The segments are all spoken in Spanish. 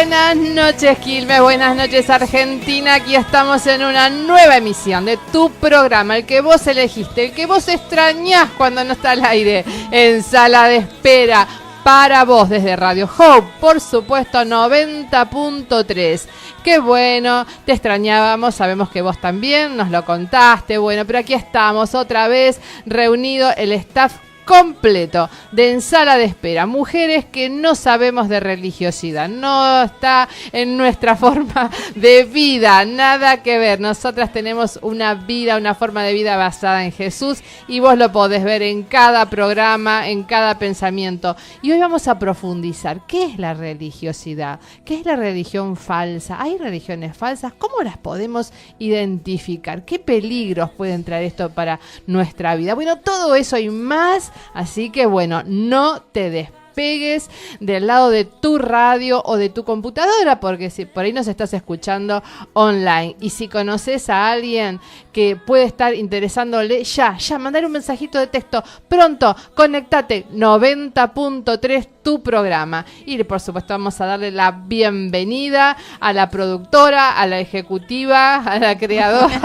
Buenas noches, Quilmes, buenas noches, Argentina. Aquí estamos en una nueva emisión de tu programa, el que vos elegiste, el que vos extrañás cuando no está al aire, en Sala de Espera. Para vos desde Radio Hope, por supuesto 90.3. Qué bueno, te extrañábamos, sabemos que vos también nos lo contaste. Bueno, pero aquí estamos otra vez reunido el staff completo de En Sala de Espera. Mujeres que no sabemos de religiosidad, no está en nuestra forma de vida, nada que ver. Nosotras tenemos una vida, una forma de vida basada en Jesús y vos lo podés ver en cada programa, en cada pensamiento. Y hoy vamos a profundizar. ¿Qué es la religiosidad? ¿Qué es la religión falsa? ¿Hay religiones falsas? ¿Cómo las podemos identificar? ¿Qué peligros pueden traer esto para nuestra vida? Bueno, todo eso y más. Así que bueno, no te despegues del lado de tu radio o de tu computadora, porque si por ahí nos estás escuchando online y si conoces a alguien que puede estar interesándole, ya, mandar un mensajito de texto, pronto, conectate, 90.3 tu programa. Y por supuesto vamos a darle la bienvenida a la productora, a la ejecutiva, a la creadora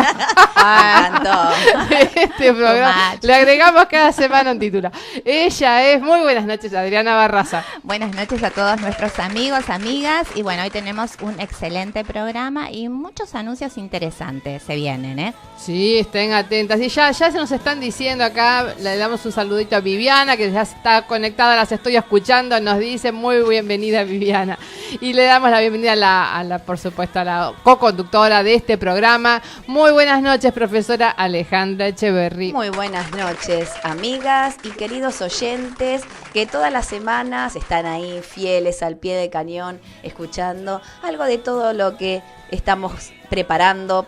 de este programa. Le agregamos cada semana un título. Ella es, muy buenas noches, Adriana Barraza. Buenas noches a todos nuestros amigos, amigas. Y bueno, hoy tenemos un excelente programa y muchos anuncios interesantes se vienen, ¿eh? Sí, estén atentas. Y ya se nos están diciendo acá, le damos un saludito a Viviana, que ya está conectada, las estoy escuchando, nos dice muy bienvenida Viviana. Y le damos la bienvenida a la por supuesto, a la co-conductora de este programa. Muy buenas noches, profesora Alejandra Echeverry. Muy buenas noches, amigas y queridos oyentes, que todas las semanas están ahí fieles al pie de cañón, escuchando algo de todo lo que estamos preparando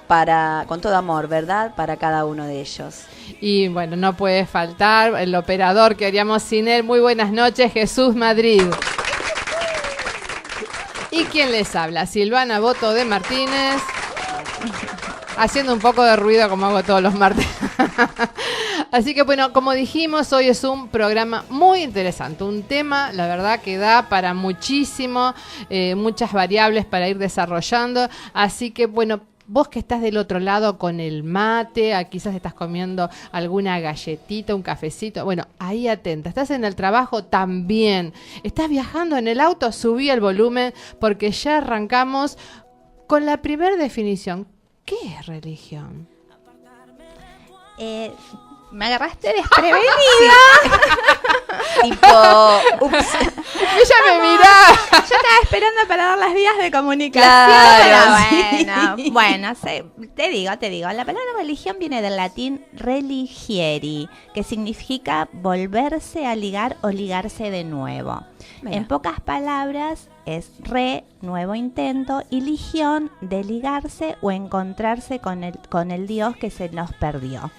con todo amor, ¿verdad? Para cada uno de ellos. Y bueno, no puede faltar el operador que haríamos sin él. Muy buenas noches, Jesús Madrid. ¿Y quién les habla? Silvana Boto de Martínez. Haciendo un poco de ruido como hago todos los martes. Así que bueno, como dijimos, hoy es un programa muy interesante, un tema, la verdad, que da para muchísimo, muchas variables para ir desarrollando. Así que bueno, vos que estás del otro lado con el mate, quizás estás comiendo alguna galletita, un cafecito, bueno, ahí atenta. Estás en el trabajo también. Estás viajando en el auto, subí el volumen porque ya arrancamos con la primera definición. ¿Qué es religión? Me agarraste desprevenida. Tipo, ups. Ella me miraba. Yo estaba esperando para dar las vías de comunicación. Claro, Bueno, te digo, la palabra religión viene del latín religieri, que significa volverse a ligar o ligarse de nuevo. Mira. En pocas palabras, es nuevo intento, y ligión, de ligarse o encontrarse con el Dios que se nos perdió.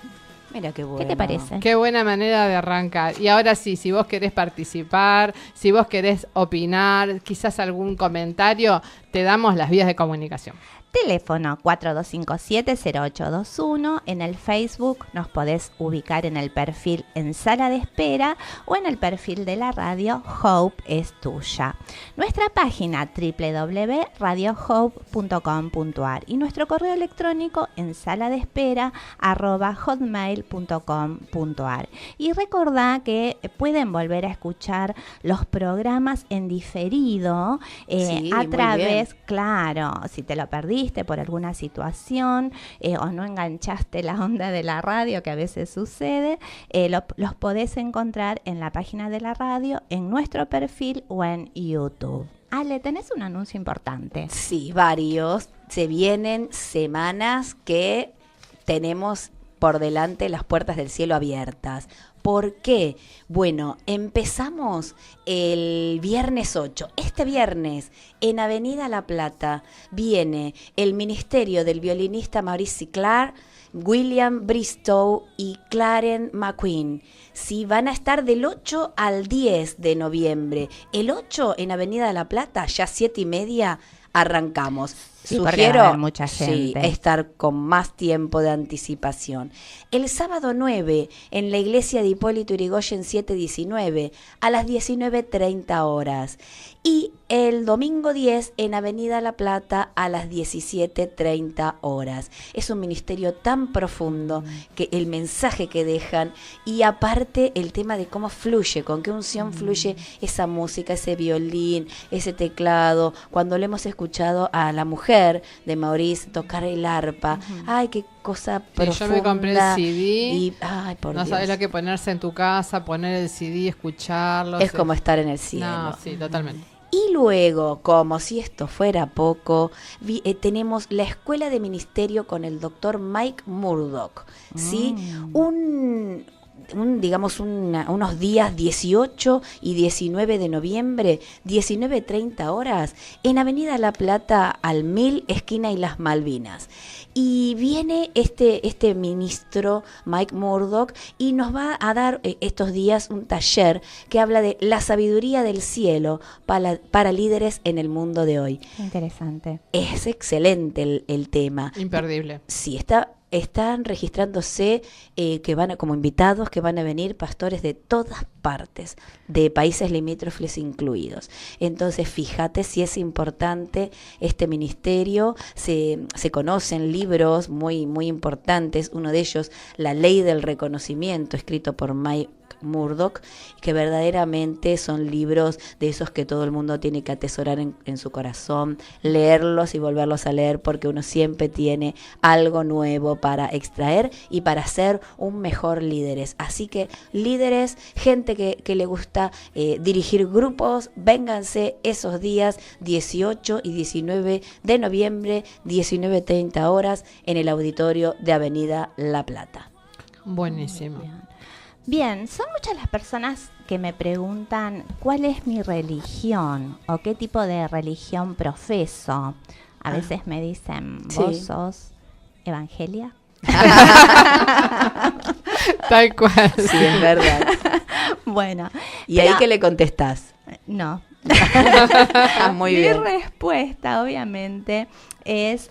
Mira qué bueno. ¿Qué te parece? Qué buena manera de arrancar. Y ahora sí, si vos querés participar, si vos querés opinar, quizás algún comentario, te damos las vías de comunicación. Teléfono 4257-0821. En el Facebook nos podés ubicar en el perfil En Sala de Espera o en el perfil de la radio Hope es tuya. Nuestra página www.radiohope.com.ar y nuestro correo electrónico ensaladespera@hotmail.com.ar. Y recordá que pueden volver a escuchar los programas en diferido a través, claro, si te lo perdiste por alguna situación o no enganchaste la onda de la radio, que a veces sucede, los podés encontrar en la página de la radio, en nuestro perfil o en YouTube. Ale, ¿tenés un anuncio importante? Sí, varios. Se vienen semanas que tenemos por delante las puertas del cielo abiertas. ¿Por qué? Bueno, empezamos el viernes 8. Este viernes, en Avenida La Plata, viene el ministerio del violinista Maurice Clark, William Bristow y Claren McQueen. Sí, van a estar del 8 al 10 de noviembre. El 8 en Avenida La Plata, ya 7:30, arrancamos. Sí, sugiero va a haber mucha gente. Sí, estar con más tiempo de anticipación. El sábado 9, en la iglesia de Hipólito Yrigoyen 719, a las 19:30 horas. Y el domingo 10, en Avenida La Plata, a las 17:30 horas. Es un ministerio tan profundo, que el mensaje que dejan, y aparte el tema de cómo fluye, con qué unción fluye esa música, ese violín, ese teclado. Cuando le hemos escuchado a la mujer de Maurice tocar el arpa, ay, qué cosa profunda. Yo me compré el CD y, ay, por no Dios. sabes lo que ponerse en tu casa, poner el CD, escucharlo. Es como estar en el cielo. No, sí, totalmente. Y luego, como si esto fuera poco, tenemos la Escuela de Ministerio con el doctor Mike Murdock, ¿sí? Unos días 18 y 19 de noviembre, 19:30 horas, en Avenida La Plata al 1000, esquina y Las Malvinas. Y viene este ministro Mike Murdock y nos va a dar estos días un taller que habla de la sabiduría del cielo para líderes en el mundo de hoy. Interesante. Es excelente el tema. Imperdible. Sí, están registrándose como invitados que van a venir pastores de todas partes, de países limítrofes incluidos. Entonces, fíjate si es importante este ministerio. Se conocen libros muy, muy importantes. Uno de ellos, La Ley del Reconocimiento, escrito por Mike Murdock, que verdaderamente son libros de esos que todo el mundo tiene que atesorar en su corazón, leerlos y volverlos a leer, porque uno siempre tiene algo nuevo para extraer y para ser un mejor líderes. Así que líderes, gente que le gusta dirigir grupos, vénganse esos días 18 y 19 de noviembre, 19:30 horas, en el auditorio de Avenida La Plata. Buenísimo. Bien, son muchas las personas que me preguntan cuál es mi religión o qué tipo de religión profeso. A veces me dicen, ¿vos sos Evangelia? Tal cual. Sí, es verdad. Bueno. ¿Y ahí qué le contestás? No. Muy bien. Mi respuesta, obviamente, es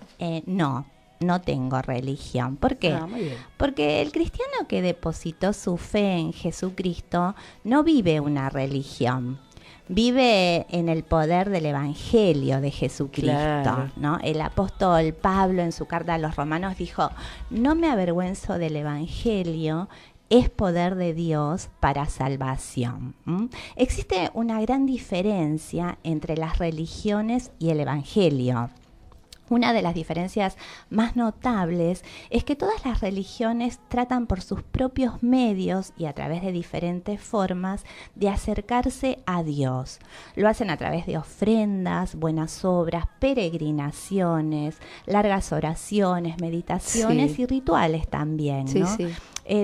no tengo religión. ¿Por qué? Muy bien. Porque el cristiano que depositó su fe en Jesucristo no vive una religión. Vive en el poder del Evangelio de Jesucristo, Claro. ¿no? El apóstol Pablo en su carta a los Romanos dijo, no me avergüenzo del Evangelio, es poder de Dios para salvación. Existe una gran diferencia entre las religiones y el Evangelio. Una de las diferencias más notables es que todas las religiones tratan por sus propios medios y a través de diferentes formas de acercarse a Dios. Lo hacen a través de ofrendas, buenas obras, peregrinaciones, largas oraciones, meditaciones y rituales también, ¿no? Sí.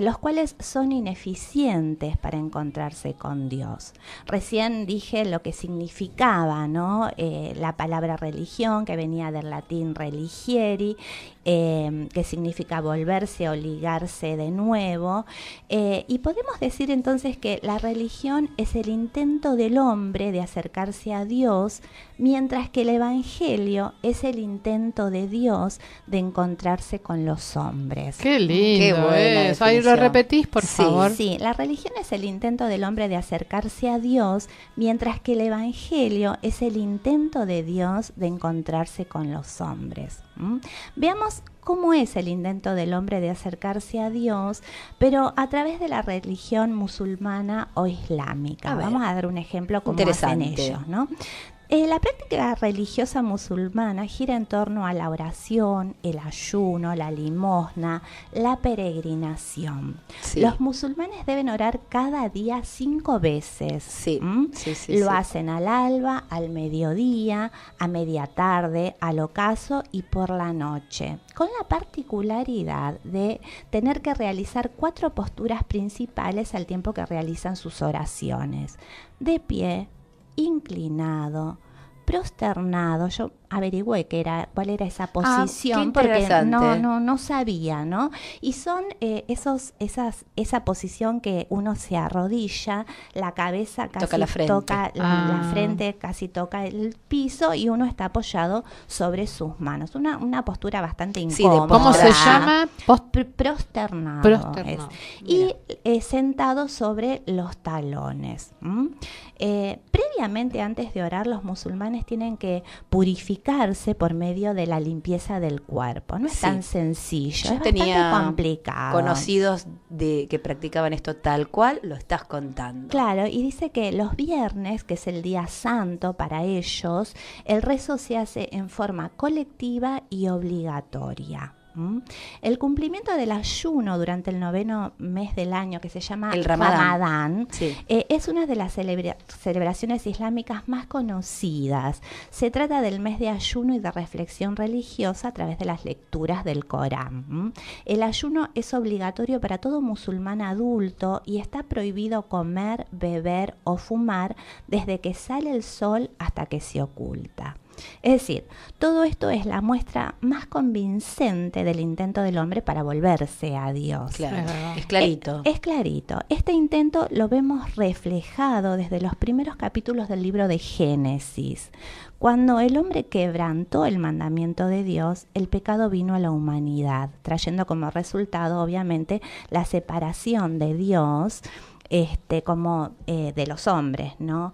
Los cuales son ineficientes para encontrarse con Dios. Recién dije lo que significaba, ¿no? La palabra religión, que venía del latín religieri, que significa volverse o ligarse de nuevo. Y podemos decir entonces que la religión es el intento del hombre de acercarse a Dios, mientras que el Evangelio es el intento de Dios de encontrarse con los hombres. Qué lindo. Qué buena eso. Ahí lo definición. repetís, por favor. Sí, la religión es el intento del hombre de acercarse a Dios, mientras que el Evangelio es el intento de Dios de encontrarse con los hombres. Veamos cómo es el intento del hombre de acercarse a Dios, pero a través de la religión musulmana o islámica. Vamos a dar un ejemplo cómo hacen ellos, ¿no? La práctica religiosa musulmana gira en torno a la oración, el ayuno, la limosna, la peregrinación. Sí. Los musulmanes deben orar cada día 5 veces. Sí. Lo hacen al alba, al mediodía, a media tarde, al ocaso y por la noche, con la particularidad de tener que realizar 4 posturas principales al tiempo que realizan sus oraciones. De pie, inclinado, prosternado. Yo averigüé cuál era esa posición, porque no sabía, ¿no? Y son esa posición que uno se arrodilla, la cabeza casi toca la frente, casi toca el piso y uno está apoyado sobre sus manos. Una postura bastante incómoda. ¿Cómo se llama? Prosternado. Y sentado sobre los talones. Previamente, antes de orar, los musulmanes tienen que purificarse por medio de la limpieza del cuerpo. No es tan sencillo, es bastante complicado. Conocidos que practicaban esto tal cual, lo estás contando. Claro, y dice que los viernes, que es el día santo para ellos, el rezo se hace en forma colectiva y obligatoria. El cumplimiento del ayuno durante el 9º mes del año, que se llama el Ramadán, es una de las celebraciones islámicas más conocidas. Se trata del mes de ayuno y de reflexión religiosa a través de las lecturas del Corán. El ayuno es obligatorio para todo musulmán adulto y está prohibido comer, beber o fumar desde que sale el sol hasta que se oculta. Es decir, todo esto es la muestra más convincente del intento del hombre para volverse a Dios. Claro, es clarito. Es clarito. Este intento lo vemos reflejado desde los primeros capítulos del libro de Génesis. Cuando el hombre quebrantó el mandamiento de Dios, el pecado vino a la humanidad, trayendo como resultado, obviamente, la separación de Dios como de los hombres, ¿no?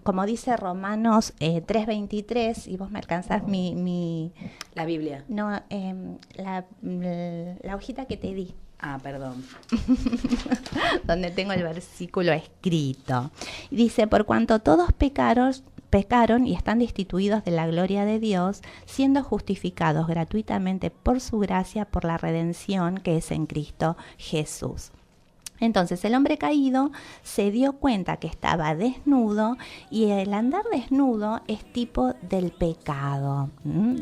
Como dice Romanos 3:23, y vos me alcanzás la Biblia. No, la hojita que te di. Ah, perdón. Donde tengo el versículo escrito. Dice, por cuanto todos pecaron y están destituidos de la gloria de Dios, siendo justificados gratuitamente por su gracia, por la redención que es en Cristo Jesús. Entonces el hombre caído se dio cuenta que estaba desnudo y el andar desnudo es tipo del pecado,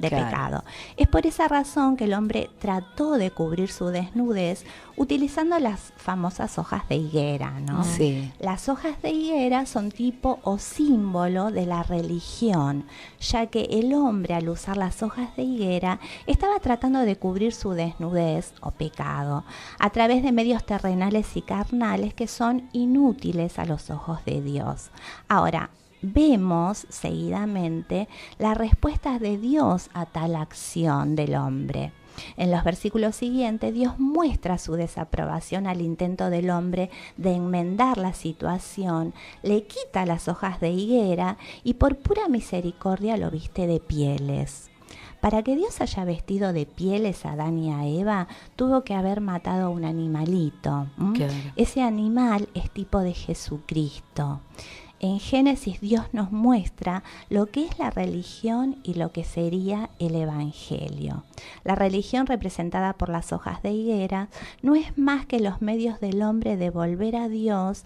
pecado. Es por esa razón que el hombre trató de cubrir su desnudez utilizando las famosas hojas de higuera, ¿no? Sí. Las hojas de higuera son tipo o símbolo de la religión, ya que el hombre al usar las hojas de higuera estaba tratando de cubrir su desnudez o pecado a través de medios terrenales y carnales que son inútiles a los ojos de Dios. Ahora, vemos seguidamente las respuestas de Dios a tal acción del hombre. En los versículos siguientes, Dios muestra su desaprobación al intento del hombre de enmendar la situación, le quita las hojas de higuera y por pura misericordia lo viste de pieles. Para que Dios haya vestido de pieles a Adán y a Eva, tuvo que haber matado a un animalito. Claro. Ese animal es tipo de Jesucristo. En Génesis Dios nos muestra lo que es la religión y lo que sería el Evangelio. La religión representada por las hojas de higuera no es más que los medios del hombre de volver a Dios,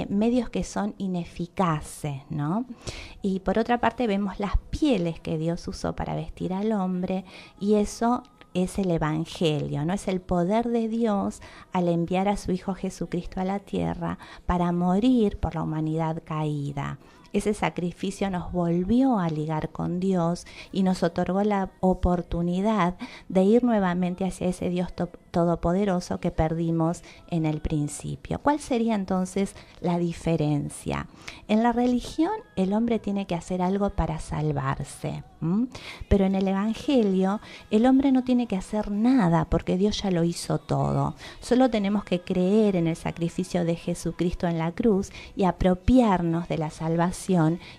medios que son ineficaces, ¿no? Y por otra parte vemos las pieles que Dios usó para vestir al hombre y eso es el Evangelio, ¿no? Es el poder de Dios al enviar a su Hijo Jesucristo a la tierra para morir por la humanidad caída. Ese sacrificio nos volvió a ligar con Dios y nos otorgó la oportunidad de ir nuevamente hacia ese Dios todopoderoso que perdimos en el principio. ¿Cuál sería entonces la diferencia? En la religión el hombre tiene que hacer algo para salvarse, pero en el Evangelio el hombre no tiene que hacer nada porque Dios ya lo hizo todo. Solo tenemos que creer en el sacrificio de Jesucristo en la cruz y apropiarnos de la salvación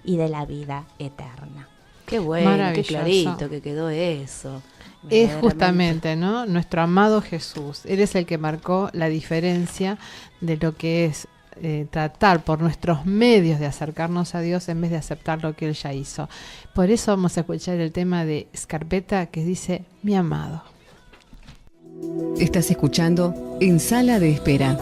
y de la vida eterna. Qué bueno, qué clarito que quedó eso. Es justamente, ¿no? Nuestro amado Jesús. Él es el que marcó la diferencia de lo que es tratar por nuestros medios de acercarnos a Dios en vez de aceptar lo que Él ya hizo. Por eso vamos a escuchar el tema de Scarpetta que dice, mi amado. Estás escuchando En Sala de Espera.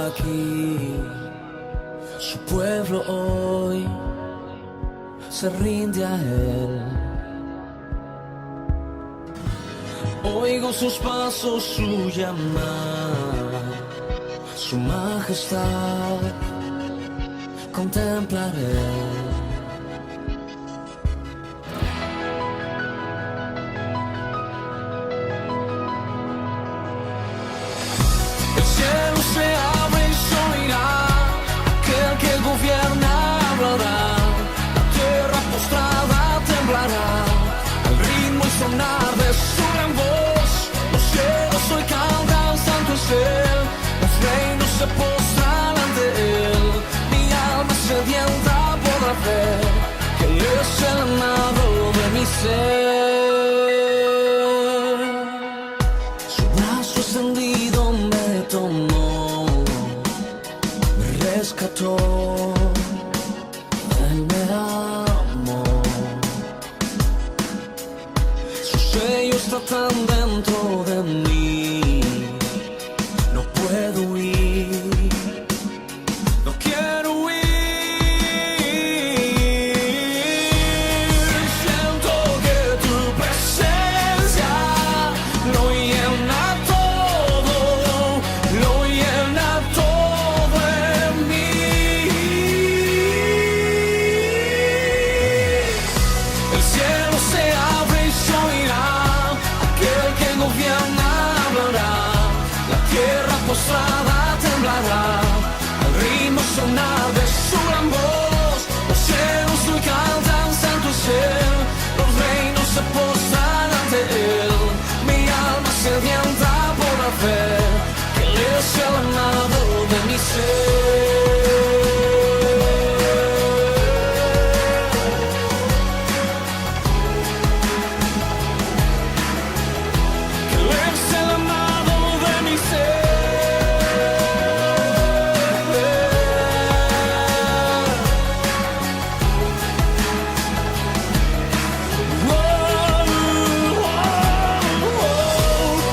aquí. Su pueblo hoy se rinde a él. Oigo sus pasos, su llamada, su majestad contemplaré. El cielo se abre y se oirá, aquel que gobierna hablará, la tierra postrada temblará, al ritmo y sonar de su gran voz. Los cielos hoy cantan, santo es él, los reinos se postran ante él. Mi alma sedienta podrá ver que él es el amado de mi ser. Su brazo extendido me tomó, me rescató, él me amó. Sus sellos tratan dentro de mí, no puedo huir, no quiero huir. Siento que tu presencia lo llena todo en mí. El cielo se abre y se oirá, aquel que gobierna hablará, la tierra postrada temblará, al ritmo sonar de su gran voz. Los cielos hoy cantan, santo es él, los reinos se postran ante él. Mi alma sedienta podrá ver que él es el amado de mi ser. Que él es el amado de mi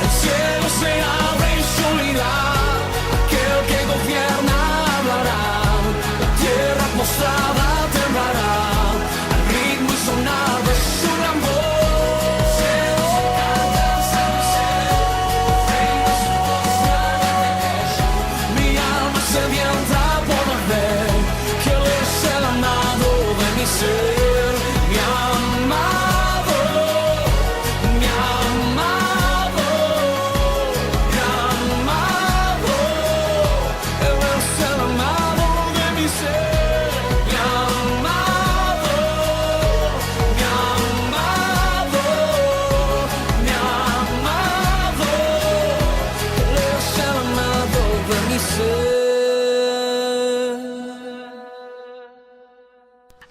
El cielo se abre y se oirá, aquel que gobierna hablará, la tierra postrada temblará, al ritmo y sonar de su gran voz. Mi alma sedienta podrá ver que él es el amado de mi ser. Mi amado, mi amado, mi amado, él es el amado de mi ser. Mi amado, mi amado, mi amado, él es el amado de mi ser.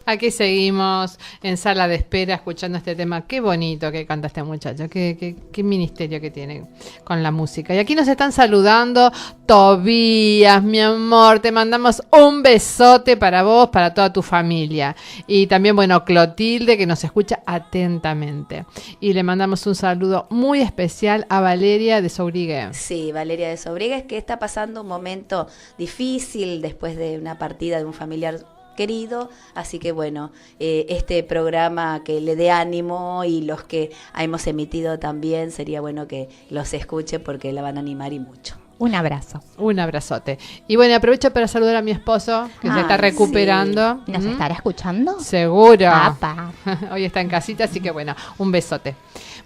Aquí seguimos en sala de espera escuchando este tema. Qué bonito que canta este muchacho, qué ministerio que tiene con la música. Y aquí nos están saludando. Tobías, mi amor, te mandamos un besote para vos, para toda tu familia. Y también, bueno, Clotilde, que nos escucha atentamente. Y le mandamos un saludo muy especial a Valeria de Sobrigue. Sí, Valeria de Sobrigues, que está pasando un momento difícil después de una partida de un familiar querido, así que bueno, este programa que le dé ánimo y los que hemos emitido también, sería bueno que los escuche porque la van a animar y mucho. Un abrazo. Un abrazote. Y bueno, aprovecho para saludar a mi esposo, que se está recuperando. Sí. ¿Nos estará escuchando? Seguro. Apa. Hoy está en casita, así que bueno, un besote.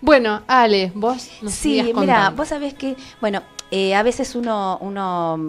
Bueno, Ale, vos nos Sí, sigas mira, contando. vos sabés que, bueno, a veces uno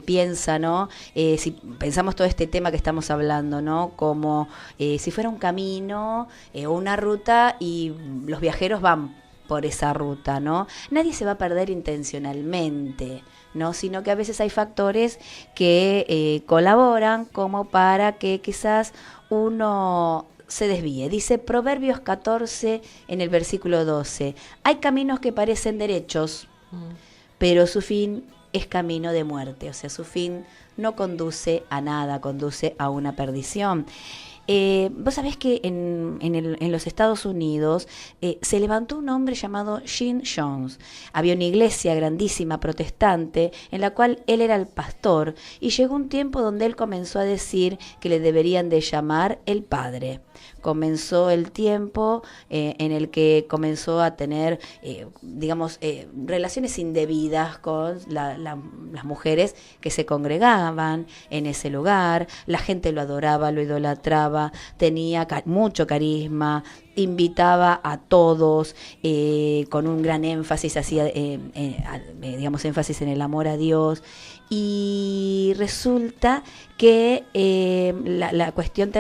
piensa, ¿no? Si pensamos todo este tema que estamos hablando, ¿no? Como si fuera un camino o una ruta y los viajeros van por esa ruta, ¿no? Nadie se va a perder intencionalmente, ¿no? Sino que a veces hay factores que colaboran como para que quizás uno se desvíe. Dice Proverbios 14 en el versículo 12, hay caminos que parecen derechos, pero su fin es camino de muerte, o sea, su fin no conduce a nada, conduce a una perdición. Vos sabés que en los Estados Unidos se levantó un hombre llamado Jim Jones. Había una iglesia grandísima protestante en la cual él era el pastor, y llegó un tiempo donde él comenzó a decir que le deberían de llamar el Padre. Comenzó el tiempo en el que comenzó a tener, relaciones indebidas con las mujeres que se congregaban en ese lugar. La gente lo adoraba, lo idolatraba, tenía mucho carisma, invitaba a todos con un gran énfasis, hacía énfasis en el amor a Dios. Y resulta que la cuestión,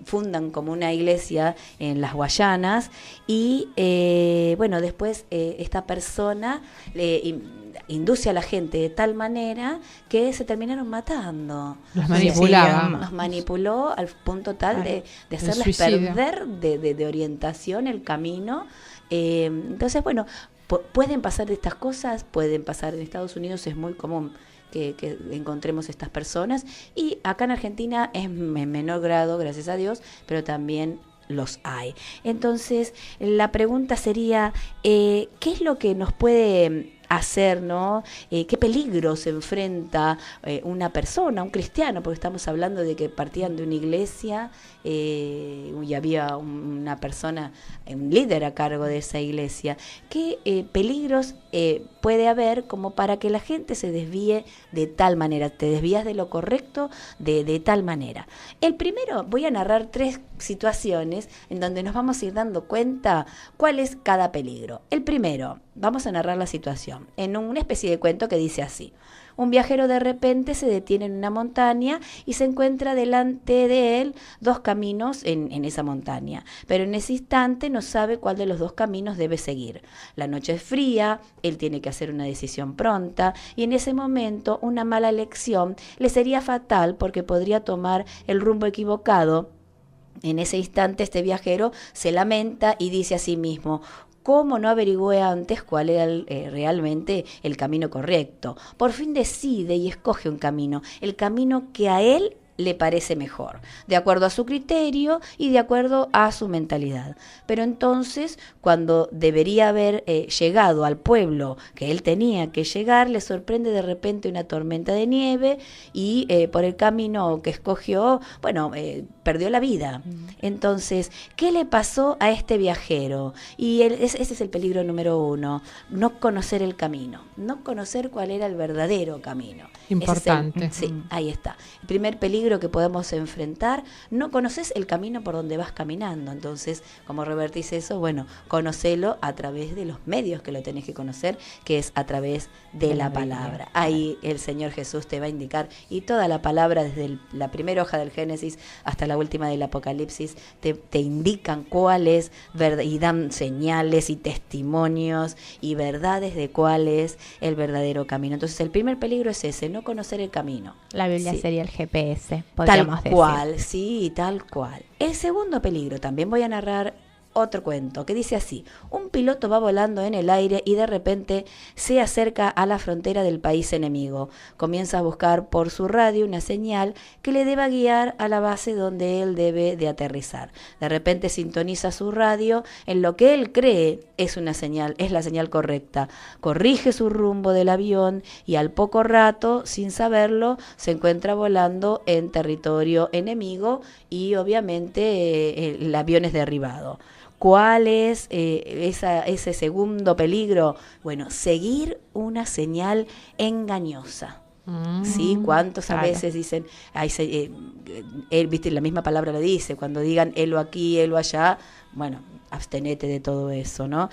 fundan como una iglesia en las Guayanas y después esta persona induce a la gente de tal manera que se terminaron matando. Los manipulaba. Los manipuló al punto tal de hacerles perder de orientación el camino. Entonces, pueden pasar estas cosas, pueden pasar en Estados Unidos, es muy común que encontremos estas personas, y acá en Argentina es en menor grado, gracias a Dios, pero también los hay. Entonces, la pregunta sería, ¿qué es lo que nos puede hacer, ¿no? ¿Qué peligro se enfrenta una persona, un cristiano? Porque estamos hablando de que partían de una iglesia y había una persona, un líder a cargo de esa iglesia. ¿Qué peligros puede haber como para que la gente se desvíe de tal manera? Te desvías de lo correcto de tal manera. El primero, voy a narrar 3 situaciones en donde nos vamos a ir dando cuenta cuál es cada peligro. El primero, vamos a narrar la situación en una especie de cuento que dice así: un viajero de repente se detiene en una montaña y se encuentra delante de él 2 caminos en esa montaña, pero en ese instante no sabe cuál de los 2 caminos debe seguir. La noche es fría, él tiene que hacer una decisión pronta, y en ese momento una mala elección le sería fatal porque podría tomar el rumbo equivocado. En ese instante este viajero se lamenta y dice a sí mismo: ¿cómo no averigüé antes cuál era realmente el camino correcto? Por fin decide y escoge un camino, el camino que a él le parece mejor, de acuerdo a su criterio y de acuerdo a su mentalidad. Pero entonces, cuando debería haber llegado al pueblo que él tenía que llegar, le sorprende de repente una tormenta de nieve y por el camino que escogió, perdió la vida. Entonces, ¿qué le pasó a este viajero? Y ese es el peligro número 1, no conocer el camino, no conocer cuál era el verdadero camino. Importante. Sí, ahí está. El primer peligro que podemos enfrentar, no conoces el camino por donde vas caminando. Entonces, ¿cómo revertís eso? Conocelo a través de los medios que lo tenés que conocer, que es a través de la palabra. Ahí el Señor Jesús te va a indicar, y toda la palabra, desde la primera hoja del Génesis hasta la última del Apocalipsis, te indican cuál es verdad, y dan señales y testimonios y verdades de cuál es el verdadero camino. Entonces, el primer peligro es ese, no conocer el camino. La Biblia sería el GPS, podríamos decir. Tal cual, sí, tal cual. El segundo peligro, también voy a narrar otro cuento que dice así: un piloto va volando en el aire y de repente se acerca a la frontera del país enemigo. Comienza a buscar por su radio una señal que le deba guiar a la base donde él debe de aterrizar. De repente sintoniza su radio en lo que él cree es la señal correcta. Corrige su rumbo del avión y al poco rato, sin saberlo, se encuentra volando en territorio enemigo y obviamente el avión es derribado. ¿Cuál es ese segundo peligro? Seguir una señal engañosa. ¿Sí? ¿Cuántos a veces dicen, viste, la misma palabra lo dice, cuando digan helo aquí, helo allá, abstenete de todo eso, ¿no?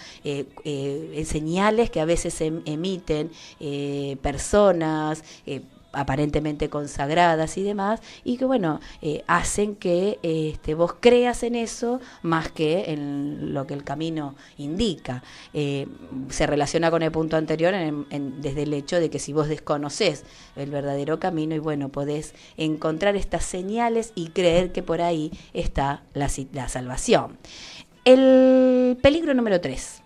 Señales que a veces emiten personas, aparentemente consagradas y demás, y que hacen que vos creas en eso más que en lo que el camino indica. Se relaciona con el punto anterior desde el hecho de que si vos desconocés el verdadero camino, y podés encontrar estas señales y creer que por ahí está la salvación. El peligro número 3.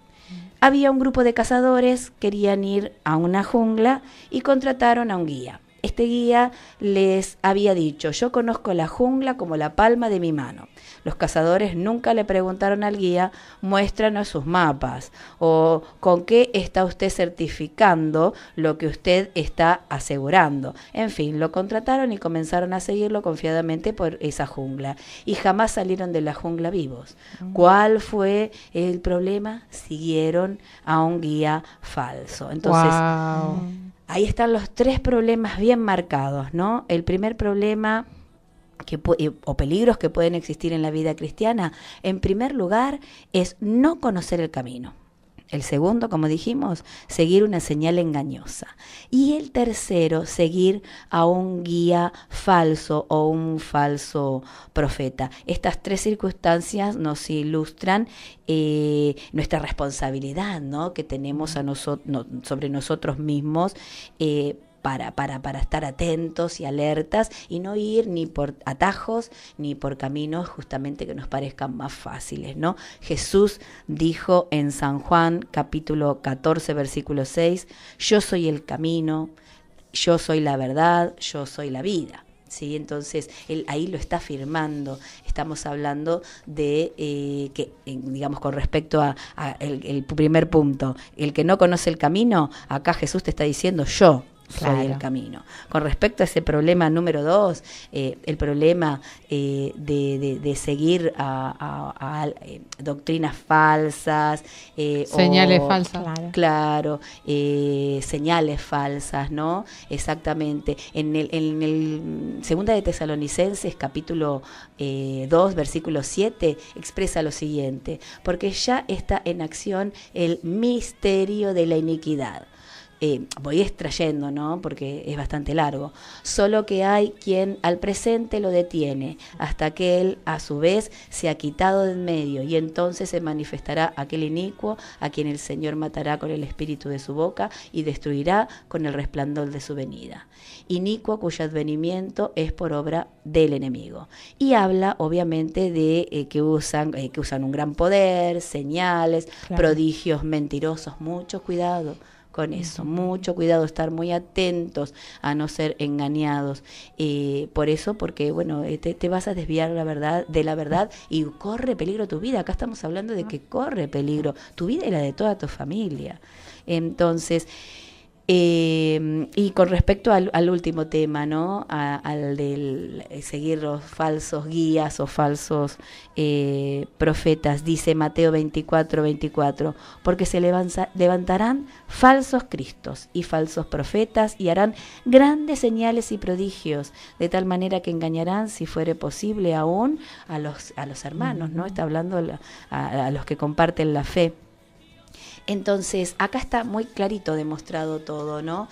Había un grupo de cazadores, querían ir a una jungla y contrataron a un guía. Este guía les había dicho: yo conozco la jungla como la palma de mi mano. Los cazadores nunca le preguntaron al guía, muéstranos sus mapas, o con qué está usted certificando lo que usted está asegurando. En fin, lo contrataron y comenzaron a seguirlo confiadamente por esa jungla. Y jamás salieron de la jungla vivos. ¿Cuál fue el problema? Siguieron a un guía falso. Entonces, ahí están los 3 problemas bien marcados, ¿no? El primer problema o peligros que pueden existir en la vida cristiana, en primer lugar, es no conocer el camino. El segundo, como dijimos, seguir una señal engañosa. Y el tercero, seguir a un guía falso o un falso profeta. Estas 3 circunstancias nos ilustran nuestra responsabilidad, ¿no?, que tenemos sobre nosotros mismos, para estar atentos y alertas y no ir ni por atajos ni por caminos justamente que nos parezcan más fáciles, ¿no? Jesús dijo en San Juan capítulo 14 versículo 6, yo soy el camino, yo soy la verdad, yo soy la vida. ¿Sí? Entonces, él ahí lo está afirmando. Estamos hablando de que, digamos, con respecto a el primer punto, el que no conoce el camino, acá Jesús te está diciendo yo soy el camino. Con respecto a ese problema número 2, el problema de seguir a doctrinas falsas, señales falsas. Claro, señales falsas, ¿no? Exactamente. En el Segunda de Tesalonicenses, capítulo 2, versículo 7, expresa lo siguiente: porque ya está en acción el misterio de la iniquidad. Voy extrayendo, ¿no?, porque es bastante largo. Solo que hay quien al presente lo detiene, hasta que él a su vez se ha quitado de en medio, y entonces se manifestará aquel inicuo a quien el Señor matará con el espíritu de su boca y destruirá con el resplandor de su venida. Inicuo cuyo advenimiento es por obra del enemigo. Y habla obviamente de que usan un gran poder, señales, prodigios mentirosos. Mucho cuidado con eso, mucho cuidado, estar muy atentos a no ser engañados. Por eso, porque bueno, te vas a desviar de la verdad y corre peligro tu vida. Acá estamos hablando de que corre peligro tu vida y la de toda tu familia. Entonces, y con respecto al último tema, ¿no?, al del seguir los falsos guías o falsos profetas, dice Mateo 24:24, porque se levantarán falsos cristos y falsos profetas y harán grandes señales y prodigios, de tal manera que engañarán, si fuere posible, aún a los hermanos, ¿no? Está hablando a los que comparten la fe. Entonces, acá está muy clarito demostrado todo, ¿no?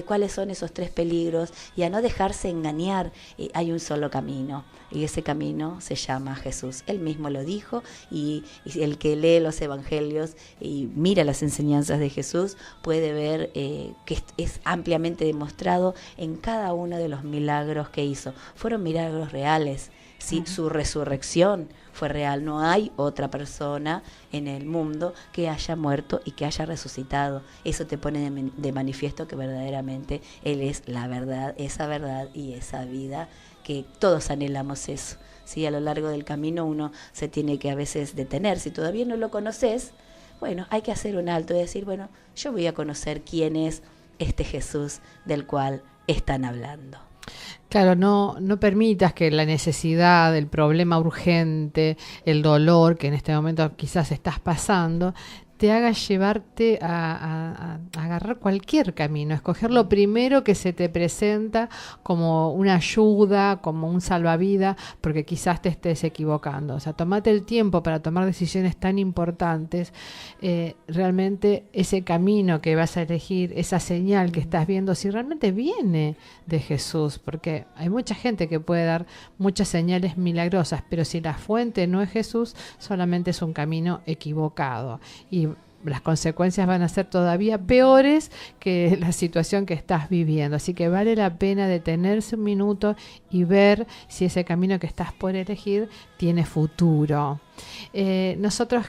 Cuáles son esos 3 peligros, y a no dejarse engañar. Hay un solo camino, y ese camino se llama Jesús. Él mismo lo dijo, y el que lee los evangelios y mira las enseñanzas de Jesús puede ver que es ampliamente demostrado en cada uno de los milagros que hizo. Fueron milagros reales. Sí, su resurrección fue real. No hay otra persona en el mundo que haya muerto y que haya resucitado. Eso te pone de manifiesto que verdaderamente Él es la verdad, esa verdad y esa vida, que todos anhelamos eso. Sí, a lo largo del camino uno se tiene que a veces detener. Si todavía no lo conoces, bueno, hay que hacer un alto y decir, bueno, yo voy a conocer quién es este Jesús del cual están hablando. Claro, no permitas que la necesidad, el problema urgente, el dolor que en este momento quizás estás pasando, te haga llevarte a agarrar cualquier camino, escoger lo primero que se te presenta como una ayuda, como un salvavidas, porque quizás te estés equivocando. O sea, tomate el tiempo para tomar decisiones tan importantes. Realmente ese camino que vas a elegir, esa señal que estás viendo, si realmente viene de Jesús, porque hay mucha gente que puede dar muchas señales milagrosas, pero si la fuente no es Jesús, solamente es un camino equivocado. Y las consecuencias van a ser todavía peores que la situación que estás viviendo. Así que vale la pena detenerse un minuto y ver si ese camino que estás por elegir tiene futuro. Nosotros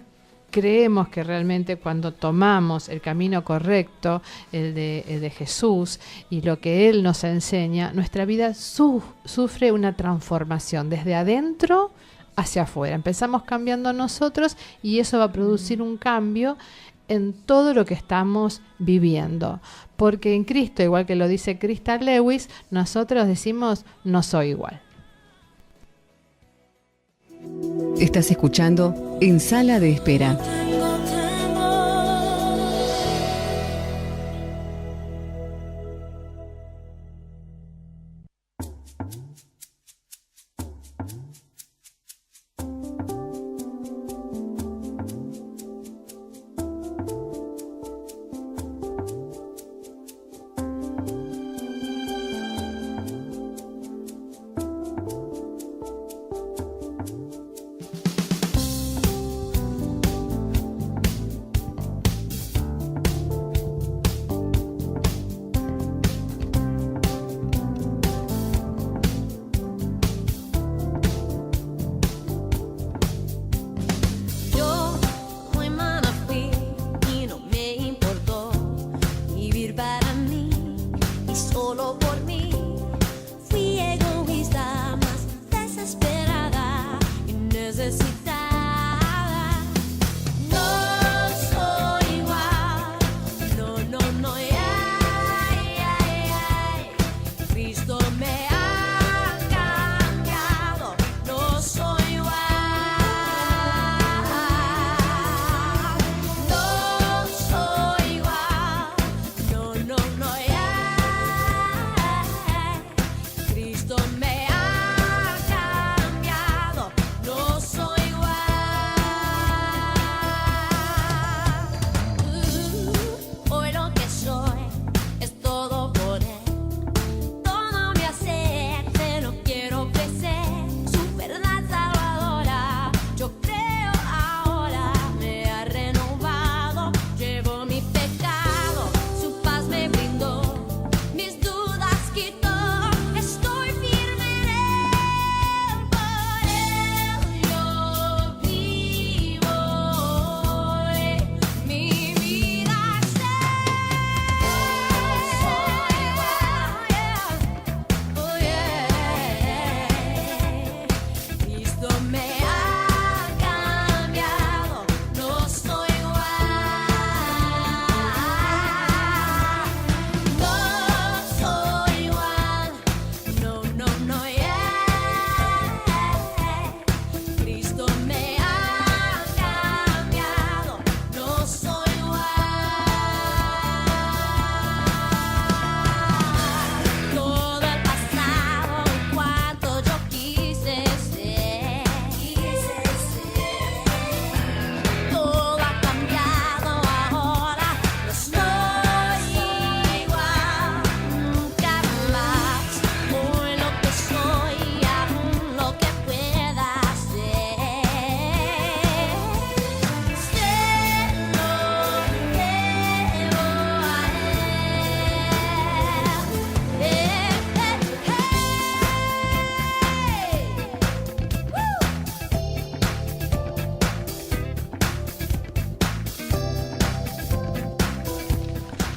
creemos que realmente cuando tomamos el camino correcto, el de Jesús y lo que Él nos enseña, nuestra vida sufre una transformación desde adentro hacia afuera. Empezamos cambiando nosotros y eso va a producir un cambio en todo lo que estamos viviendo. Porque en Cristo, igual que lo dice Crystal Lewis, nosotros decimos no soy igual. Estás escuchando En Sala de Espera.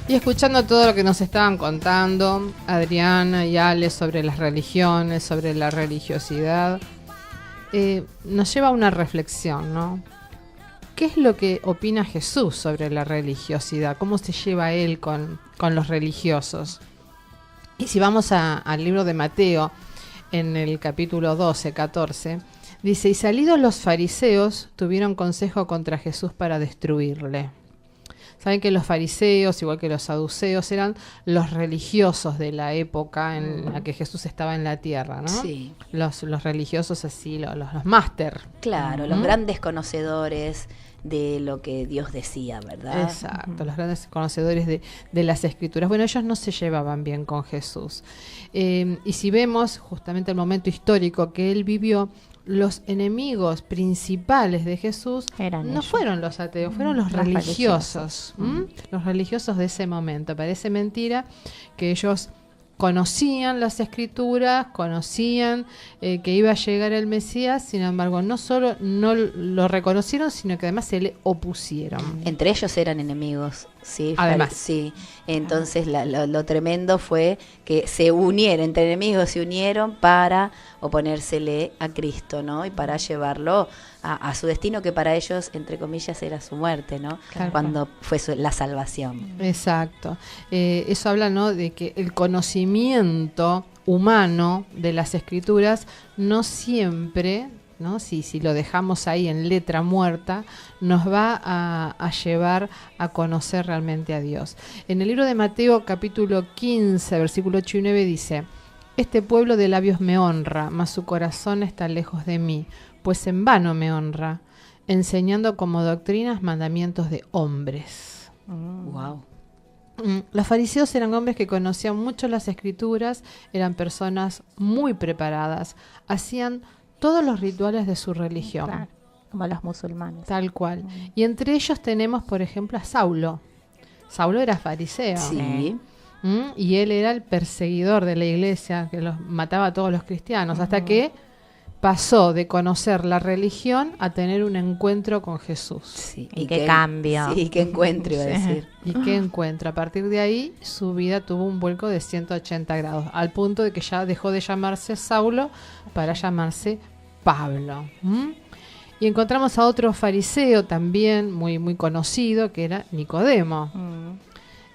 Y escuchando todo lo que nos estaban contando Adriana y Ale sobre las religiones, sobre la religiosidad, nos lleva a una reflexión, ¿no? ¿Qué es lo que opina Jesús sobre la religiosidad? ¿Cómo se lleva él con los religiosos? Y si vamos al libro de Mateo, en el capítulo 12, 14, dice: y salidos los fariseos, tuvieron consejo contra Jesús para destruirle. Saben que los fariseos, igual que los saduceos, eran los religiosos de la época en la que Jesús estaba en la tierra, ¿no? Sí. Los religiosos así, los máster. Claro, los grandes conocedores de lo que Dios decía, ¿verdad? Exacto, los grandes conocedores de las Escrituras. Bueno, ellos no se llevaban bien con Jesús. Y si vemos justamente el momento histórico que él vivió, los enemigos principales de Jesús no fueron los ateos, fueron los religiosos. Los religiosos de ese momento. Parece mentira que ellos conocían las Escrituras, conocían que iba a llegar el Mesías, sin embargo, no solo no lo reconocieron, sino que además se le opusieron. Entre ellos eran enemigos Sí, además. sí. Entonces lo tremendo fue que se unieron, entre enemigos se unieron para oponérsele a Cristo, ¿no? Y para llevarlo a su destino, que para ellos, entre comillas, era su muerte, ¿no? Claro. Cuando fue la salvación. Exacto. Eso habla, ¿no?, de que el conocimiento humano de las Escrituras no siempre, ¿no?, si lo dejamos ahí en letra muerta, nos va a llevar a conocer realmente a Dios. En el libro de Mateo, capítulo 15, versículo 8 y 9 dice: este pueblo de labios me honra, mas su corazón está lejos de mí, pues en vano me honra, enseñando como doctrinas mandamientos de hombres. Wow. Los fariseos eran hombres que conocían mucho las Escrituras, eran personas muy preparadas, hacían todos los rituales de su religión. Claro, como los musulmanes. Tal cual. Y entre ellos tenemos, por ejemplo, a Saulo. Saulo era fariseo. Sí. Y él era el perseguidor de la iglesia, que los mataba a todos los cristianos, hasta que pasó de conocer la religión a tener un encuentro con Jesús. Sí. Y qué cambio. Sí, qué encuentro, iba a decir. ¿Y qué encuentro? A partir de ahí, su vida tuvo un vuelco de 180 grados, al punto de que ya dejó de llamarse Saulo para llamarse Pablo. Y encontramos a otro fariseo también muy, muy conocido, que era Nicodemo.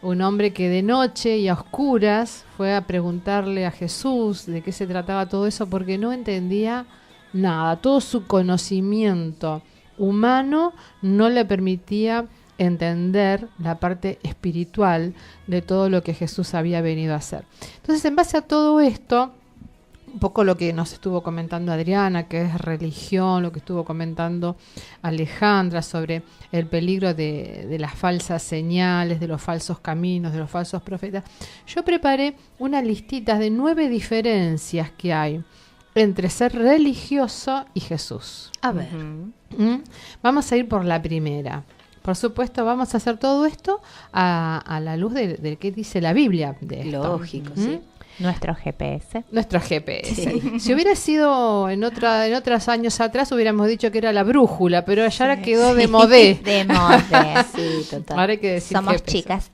Un hombre que de noche y a oscuras fue a preguntarle a Jesús de qué se trataba todo eso, porque no entendía nada. Todo su conocimiento humano no le permitía entender la parte espiritual de todo lo que Jesús había venido a hacer. Entonces, en base a todo esto, un poco lo que nos estuvo comentando Adriana, que es religión, lo que estuvo comentando Alejandra sobre el peligro de las falsas señales, de los falsos caminos, de los falsos profetas, yo preparé una listita de 9 diferencias que hay entre ser religioso y Jesús. A ver. Vamos a ir por la primera. Por supuesto, vamos a hacer todo esto a la luz de qué dice la Biblia de esto. Lógico, sí. Nuestro GPS. Nuestro GPS. Sí. Si hubiera sido en otros años atrás, hubiéramos dicho que era la brújula, pero ya ahora quedó de modé. De modé. Sí, total. Ahora hay que decir Somos GPS. chicas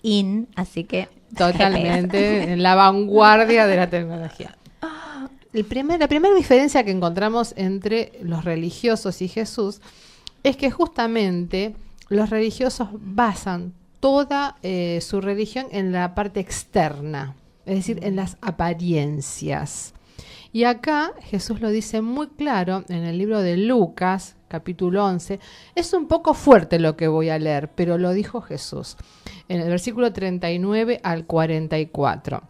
así que Totalmente en la vanguardia de la tecnología. La primera diferencia que encontramos entre los religiosos y Jesús es que justamente los religiosos basan toda su religión en la parte externa, es decir, en las apariencias. Y acá Jesús lo dice muy claro en el libro de Lucas, capítulo 11. Es un poco fuerte lo que voy a leer, pero lo dijo Jesús en el versículo 39 al 44.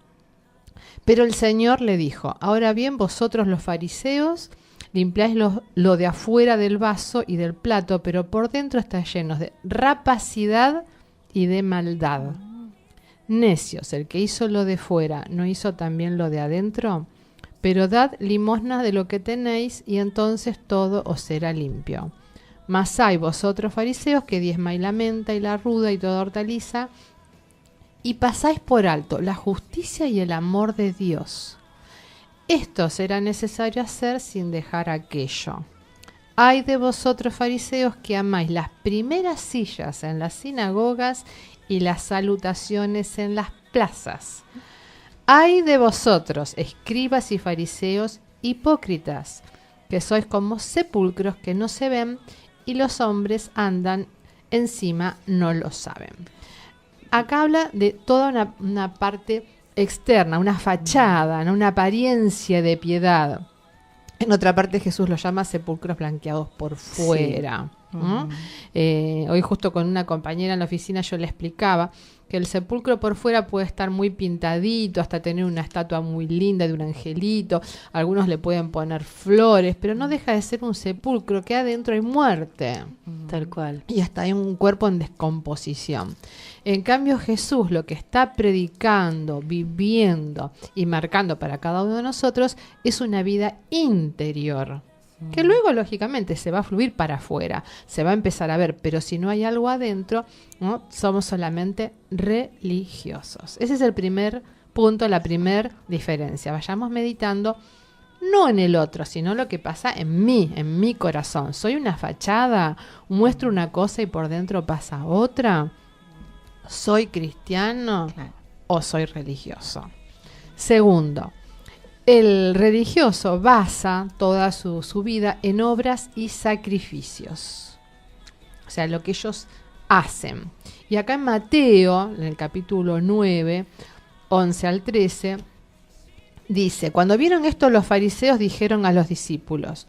Pero el Señor le dijo: ahora bien, vosotros los fariseos limpiáis lo de afuera del vaso y del plato, pero por dentro estáis llenos de rapacidad y de maldad. Necios, el que hizo lo de fuera, ¿no hizo también lo de adentro? Pero dad limosna de lo que tenéis, y entonces todo os será limpio. Mas hay vosotros fariseos que diezmáis la menta y la ruda y toda hortaliza, y pasáis por alto la justicia y el amor de Dios. Esto será necesario hacer sin dejar aquello. Ay de vosotros fariseos que amáis las primeras sillas en las sinagogas y las salutaciones en las plazas. Ay de vosotros, escribas y fariseos hipócritas, que sois como sepulcros que no se ven y los hombres andan encima no lo saben. Acá habla de toda una parte externa, una fachada, ¿no? Una apariencia de piedad. En otra parte Jesús los llama sepulcros blanqueados por fuera. Sí. ¿No? Hoy justo con una compañera en la oficina yo le explicaba que el sepulcro por fuera puede estar muy pintadito, hasta tener una estatua muy linda de un angelito, algunos le pueden poner flores, pero no deja de ser un sepulcro, que adentro hay muerte. Tal cual. Y hasta hay un cuerpo en descomposición. En cambio Jesús lo que está predicando, viviendo y marcando para cada uno de nosotros es una vida interior, que luego lógicamente se va a fluir para afuera, se va a empezar a ver, pero si no hay algo adentro, ¿no? Somos solamente religiosos. Ese es el primer punto, la primera diferencia. Vayamos meditando no en el otro, sino lo que pasa en mi corazón. ¿Soy una fachada? ¿Muestro una cosa y por dentro pasa otra? ¿soy cristiano o soy religioso? Segundo, el religioso basa toda su vida en obras y sacrificios. O sea, lo que ellos hacen. Y acá en Mateo, en el capítulo 9, 11 al 13, dice: cuando vieron esto, los fariseos dijeron a los discípulos: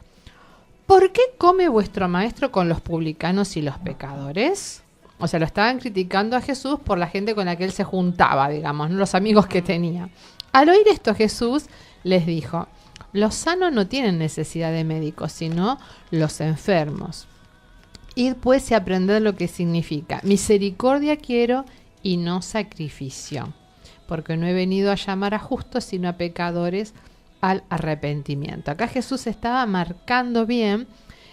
¿por qué come vuestro maestro con los publicanos y los pecadores? O sea, lo estaban criticando a Jesús por la gente con la que él se juntaba, digamos, ¿no? Los amigos que tenía. Al oír esto, Jesús les dijo: los sanos no tienen necesidad de médicos, sino los enfermos. Id pues y aprended lo que significa: misericordia quiero y no sacrificio, porque no he venido a llamar a justos, sino a pecadores al arrepentimiento. Acá Jesús estaba marcando bien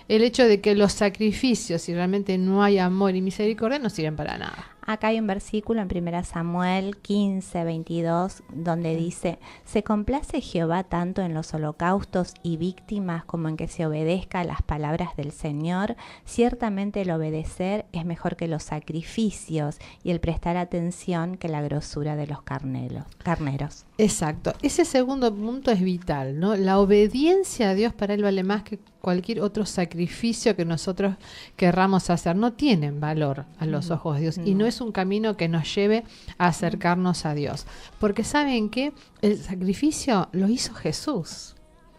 el hecho de que los sacrificios, si realmente no hay amor y misericordia, no sirven para nada. Acá hay un versículo en 1 Samuel 15, 22, donde dice: ¿se complace Jehová tanto en los holocaustos y víctimas como en que se obedezca a las palabras del Señor? Ciertamente el obedecer es mejor que los sacrificios, y el prestar atención que la grosura de los carneros. Exacto. Ese segundo punto es vital, ¿no? La obediencia a Dios para él vale más que cualquier otro sacrificio que nosotros querramos hacer. No tienen valor a los ojos de Dios, y no es un camino que nos lleve a acercarnos a Dios. Porque ¿saben qué? El sacrificio lo hizo Jesús.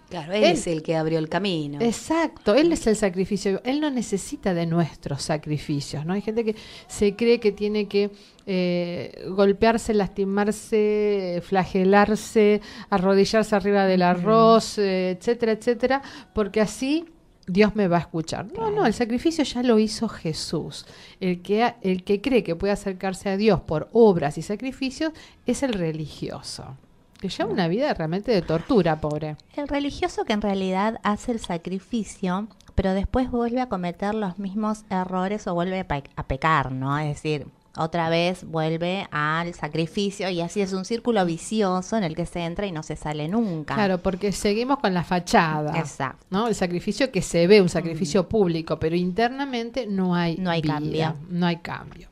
Claro, él es el que abrió el camino. Exacto, Él es el sacrificio. Él no necesita de nuestros sacrificios, ¿no? Hay gente que se cree que tiene que golpearse, lastimarse, flagelarse, arrodillarse arriba del arroz, etcétera, etcétera, porque así Dios me va a escuchar. No, el sacrificio ya lo hizo Jesús. El que cree que puede acercarse a Dios por obras y sacrificios es el religioso, que lleva una vida realmente de tortura, pobre. El religioso que en realidad hace el sacrificio, pero después vuelve a cometer los mismos errores o vuelve a pecar, ¿no? Es decir, otra vez vuelve al sacrificio, y así es un círculo vicioso en el que se entra y no se sale nunca. Claro, porque seguimos con la fachada. Exacto. ¿No? El sacrificio que se ve, un sacrificio público, pero internamente no hay vida, cambio. No hay cambio.